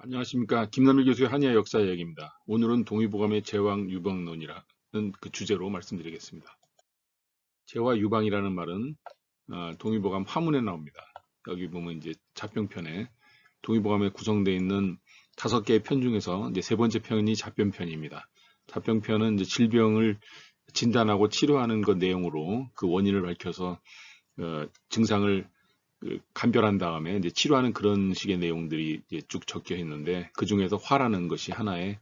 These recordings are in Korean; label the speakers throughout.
Speaker 1: 안녕하십니까. 김남일 교수의 한의학 역사 이야기입니다. 오늘은 동의보감의 제왕 유방론이라는 그 주제로 말씀드리겠습니다. 제와 유방이라는 말은 동의보감 화문에 나옵니다. 여기 보면 이제 자평편에 동의보감에 구성되어 있는 5개의 편 중에서 이제 세 번째 편이 자변편입니다. 자변편은 이제 질병을 진단하고 치료하는 것 내용으로 그 원인을 밝혀서 증상을 감별한 다음에 이제 치료하는 그런 식의 내용들이 이제 쭉 적혀 있는데 그 중에서 화라는 것이 하나의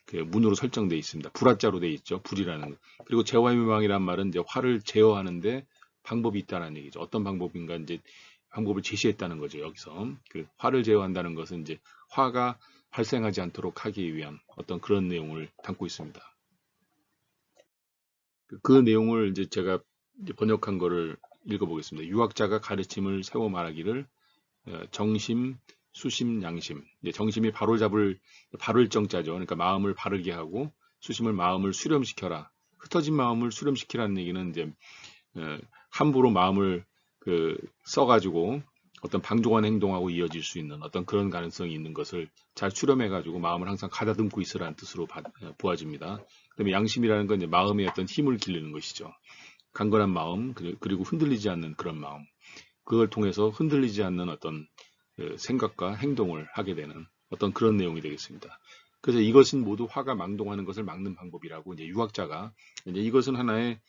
Speaker 1: 그 문으로 설정되어 있습니다. 불화자로 되어 있죠. 불이라는 것. 그리고 제화유방이란 말은 이제 화를 제어하는데 방법이 있다는 얘기죠. 어떤 방법인가 이제 방법을 제시했다는 거죠. 여기서 그 화를 제어한다는 것은 이제 화가 발생하지 않도록 하기 위한 어떤 그런 내용을 담고 있습니다. 그 내용을 이제 제가 이제 번역한 거를 읽어보겠습니다. 유학자가 가르침을 세워 말하기를 정심, 수심, 양심. 이제 정심이 바를 정자죠. 그러니까 마음을 바르게 하고 수심을 마음을 수렴시켜라. 흩어진 마음을 수렴시키라는 얘기는 이제 함부로 마음을 써가지고 어떤 방종한 행동하고 이어질 수 있는 어떤 그런 가능성이 있는 것을 잘 수렴해가지고 마음을 항상 가다듬고 있으라는 뜻으로 보아집니다. 그다음에 양심이라는 건 이제 마음의 어떤 힘을 기르는 것이죠. 강건한 마음 그리고 흔들리지 않는 그런 마음. 그걸 통해서 흔들리지 않는 어떤 생각과 행동을 하게 되는 어떤 그런 내용이 되겠습니다. 그래서 이것은 모두 화가 망동하는 것을 막는 방법이라고 이제 유학자가 이제 이것은 하나의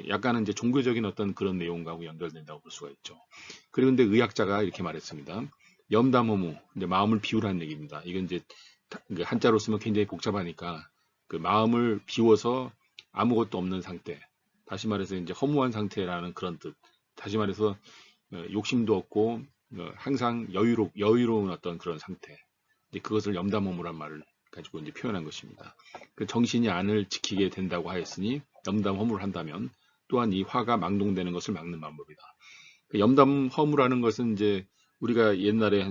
Speaker 1: 약간은 이제 종교적인 어떤 그런 내용과 연결된다고 볼 수가 있죠. 그리고 근데 의학자가 이렇게 말했습니다. 염담허무, 이제 마음을 비우라는 얘기입니다. 이건 이제 한자로 쓰면 굉장히 복잡하니까 그 마음을 비워서 아무것도 없는 상태, 다시 말해서 이제 허무한 상태라는 그런 뜻. 다시 말해서 욕심도 없고 항상 여유로운 어떤 그런 상태. 이제 그것을 염담허무란 말을 가지고 이제 표현한 것입니다. 그 정신이 안을 지키게 된다고 하였으니 염담허무를 한다면 또한 이 화가 망동되는 것을 막는 방법이다. 그 염담허무라는 것은 이제 우리가 옛날에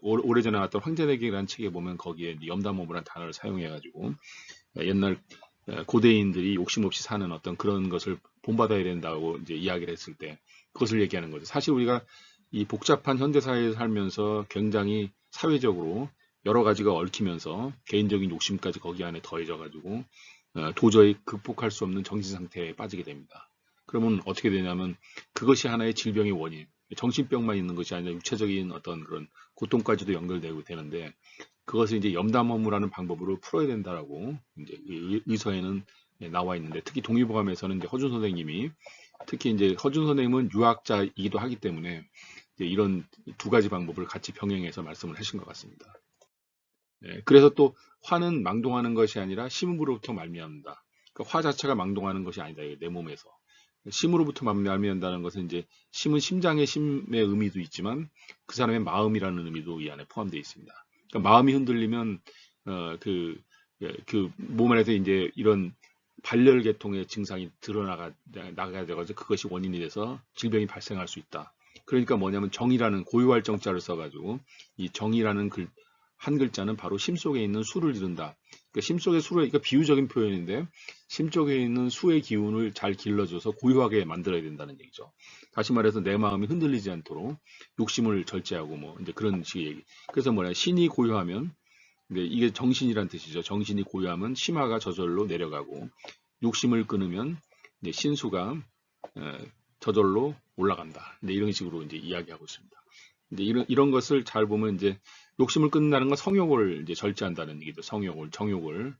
Speaker 1: 오래전에 나왔던 황제내기라는 책에 보면 거기에 염담허무라는 단어를 사용해가지고 옛날 고대인들이 욕심 없이 사는 어떤 그런 것을 본받아야 된다고 이제 이야기를 했을 때 그것을 얘기하는 거죠. 사실 우리가 이 복잡한 현대사회에 살면서 굉장히 사회적으로 여러 가지가 얽히면서 개인적인 욕심까지 거기 안에 더해져 가지고 도저히 극복할 수 없는 정신 상태에 빠지게 됩니다. 그러면 어떻게 되냐면 그것이 하나의 질병의 원인, 정신병만 있는 것이 아니라 육체적인 어떤 그런 고통까지도 연결되고 되는데 그것을 이제 염담허무라는 방법으로 풀어야 된다라고 이제 의서에는 나와 있는데 특히 동의보감에서는 이제 허준 선생님이 특히 이제 허준 선생님은 유학자이기도 하기 때문에 이제 이런 두 가지 방법을 같이 병행해서 말씀을 하신 것 같습니다. 그래서 또 화는 망동하는 것이 아니라 심으로부터 말미암는다. 그러니까 화 자체가 망동하는 것이 아니다. 내 몸에서. 심으로부터 말미암는다는 것은 이제 심은 심장의 심의 의미도 있지만 그 사람의 마음이라는 의미도 이 안에 포함되어 있습니다. 그러니까 마음이 흔들리면 몸 안에서 이제 이런 발열 계통의 증상이 나가게 돼가지고 그것이 원인이 돼서 질병이 발생할 수 있다. 그러니까 뭐냐면 정이라는 고유할 정자를 써가지고 이 정이라는 한 글자는 바로 심 속에 있는 수를 이룬다. 그러니까 심 속의 수를, 그러니까 비유적인 표현인데 심 속에 있는 수의 기운을 잘 길러줘서 고요하게 만들어야 된다는 얘기죠. 다시 말해서 내 마음이 흔들리지 않도록 욕심을 절제하고 뭐 이제 그런 식의 얘기. 그래서 뭐냐 신이 고요하면 이게 정신이란 뜻이죠. 정신이 고요하면 심화가 저절로 내려가고 욕심을 끊으면 이제 신수가 저절로 올라간다. 이런 식으로 이제 이야기하고 있습니다. 이제 이런 것을 잘 보면 이제 욕심을 끊는다는 건 성욕을 이제 절제한다는 얘기죠. 성욕을, 정욕을.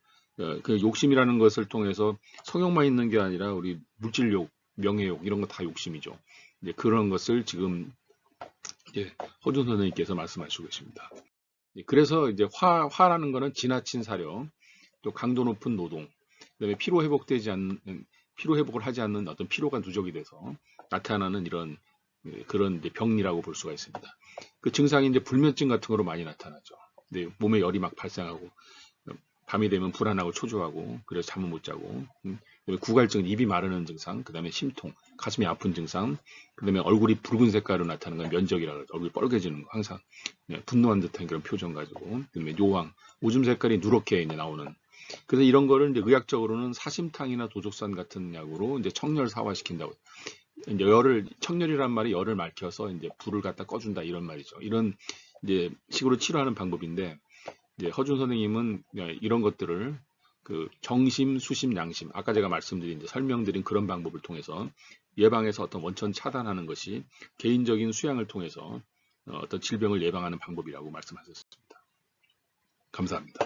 Speaker 1: 그 욕심이라는 것을 통해서 성욕만 있는 게 아니라 우리 물질욕, 명예욕 이런 거 다 욕심이죠. 이제 그런 것을 지금 이제 허준 선생님께서 말씀하시고 계십니다. 그래서 이제 화라는 거는 지나친 사력, 또 강도 높은 노동, 그다음에 피로 회복을 하지 않는 어떤 피로가 누적이 돼서 나타나는 이런 그런 이제 병리라고 볼 수가 있습니다. 그 증상이 이제 불면증 같은 거로 많이 나타나죠. 근데 몸에 열이 막 발생하고 밤이 되면 불안하고 초조하고 그래서 잠을 못 자고 구갈증, 입이 마르는 증상, 그다음에 심통, 가슴이 아픈 증상, 그다음에 얼굴이 붉은 색깔로 나타나는 건 면적이라고 하죠. 얼굴이 뻘개지는 거 항상 분노한 듯한 그런 표정 가지고 그다음에 요황, 오줌 색깔이 누렇게 이제 나오는. 그래서 이런 거를 이제 의학적으로는 사심탕이나 도족산 같은 약으로 이제 청열사화시킨다고. 이제 청열이란 말이 열을 말켜서 이제 불을 갖다 꺼준다 이런 말이죠. 이런 이제 식으로 치료하는 방법인데 이제 허준 선생님은 이런 것들을 그 정심, 수심, 양심, 아까 제가 말씀드린 이제 설명드린 그런 방법을 통해서 예방에서 어떤 원천 차단하는 것이 개인적인 수양을 통해서 어떤 질병을 예방하는 방법이라고 말씀하셨습니다. 감사합니다.